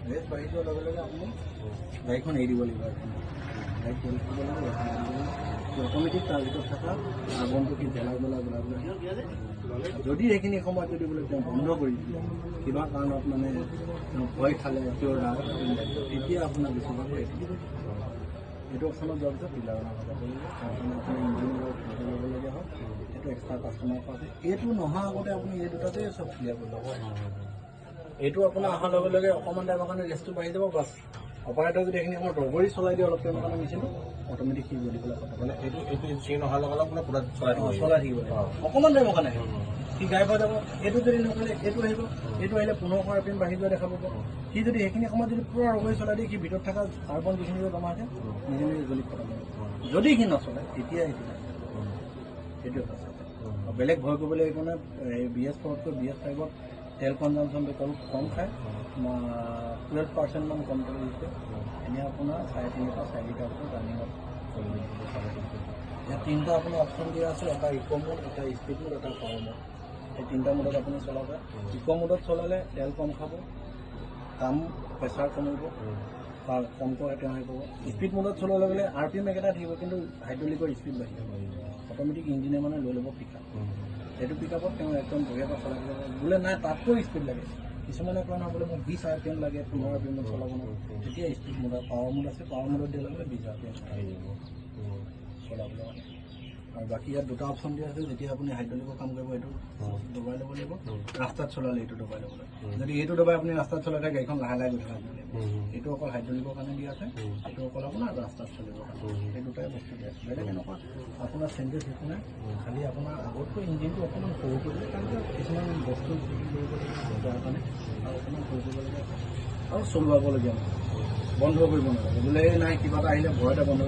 Race বাঢ়ি যোৱাৰ লগে লগে আপুনি গাড়ীখন এৰি দিব লাগিব। গাড়ী তেল দিব লাগিব, অট'মেটিক তাৰ ভিতৰত থকা কাৰ্বনটো কি জ্বলাই যদি সেইখিনি সময়ত যদি বোলে তেওঁ বন্ধ কৰি দিলে কিবা কাৰণত মানে তেওঁ ভয় খালে তেতিয়া আপোনাৰ বেছিভাগ এইটো অপশ্যনত যোৱাৰ পিছত ডিলাৰৰ নালাগে আপুনি ইঞ্জিন ল'বলগীয়া হয়। এইটো এক্সট্ৰা কাষ্টমাৰ পাছে। এইটো নহা আগতে আপুনি এই দুটাতে চব ক্লিয়াৰ কৰি ল'ব। এইটো আপোনাৰ অহাৰ লগে লগে অকণমান টাইমৰ কাৰণে ৰেষ্টটো বাঢ়ি যাব। বাছ অপাৰেটৰ যদি এইখিনি সময়ত ৰগৰি চলাই দিয়ে অলপ টাইমৰ কাৰণে মেচিনটো অট'মেটিক সি গলি পেলাই কথা মানে এইটো চেইন অহাৰ লগে লগে আপোনাৰ চলাই থাকিব অকণমান টাইমৰ কাৰণে সি গাই পাই যাব। এইটো যদি নকৰিলে এইটো আহিব, এইটো আহিলে 1500 RPM বাঢ়ি যোৱা দেখা পাব। সি যদি সেইখিনি সময়ত যদি পুৰা ৰগৰি চলাই দিয়ে সি ভিতৰত থকা কাৰ্বন যিখিনি জমা আছে নিজে নিজে জ্বলি খতম হ'ব। যদি সি নচলায় তেতিয়া সেইটোৱে কথা। বেলেগ ভয় কৰিবলৈ একো নাই। BS4তকৈ BS5ত তেল কনজামশ্যনটো কম খায়, 12% মান কম কৰিছে। এনেই আপোনাৰ 3.5 পৰা 4 লিটাৰ ৰানিঙত ইয়াত 3টা আপোনাৰ অপশ্যন দিয়া আছে। এটা ইক' মোড, এটা স্পীড মোড, এটা পাৱাৰ মোড। এই 3টা মোডত আপুনি চলাব। ইক' মোডত চলালে তেল কম খাব, কাম প্ৰেছাৰ কমিব, কমকৈ তেওঁ আহি পাব। স্পীড মোডত চলোৱাৰ লগে লগে RPM একেটা থাকিব কিন্তু হাইড্ৰলিকৰ স্পীড বাঢ়ি যাব। অট'মেটিক ইঞ্জিনে মানে লৈ ল'ব পিকআপ। সেইটো পিকআপত তেওঁ একদম বঢ়িয়াকৈ চলাই দিব বোলে নাই তাতকৈ স্পীড লাগে। কিছুমানে কয় নহয় বোলে মোক 20 RPM লাগে, 15 RPM চলাব নোৱাৰোঁ। তেতিয়া স্পীড মোডত পাৱাৰ মোড আছে, পাৱাৰ মোডত দিলে মানে 20 RPM চলাবলৈ মানে। আৰু বাকী ইয়াত দুটা অপশ্যন দিয়া আছে। যেতিয়া আপুনি হাইড্ৰলিকৰ কাম কৰিব এইটো দবাই ল'ব লাগিব, ৰাস্তাত চলালে এইটো দবাই ল'ব লাগিব। যদি এইটো দবাই আপুনি ৰাস্তাত চলালে গাড়ীখন লাহে লাহে গৈ থাকিব লাগিব। এইটো অকল হাইড্ৰলিকৰ কাৰণে দিয়া আছে, এইটো অকল আপোনাৰ ৰাস্তাত চলিবৰ কাৰণে। এই দুটাই বস্তু দিয়া আছে। বেলেগ এনেকুৱা আপোনাৰ চেঞ্জেছ একো নাই। খালি আপোনাৰ আগতকৈ ইঞ্জিনটো অকণমান সৰু কৰিলে কাৰণ কিছুমান বস্তু কৰিব যোৱাৰ কাৰণে আৰু অকণমান সৰু কৰিবলগীয়া আৰু চলোৱাবলগীয়া নহয়। বন্ধ কৰিব নালাগে বোলে নাই কিবা এটা আহিলে ভয়তে বন্ধ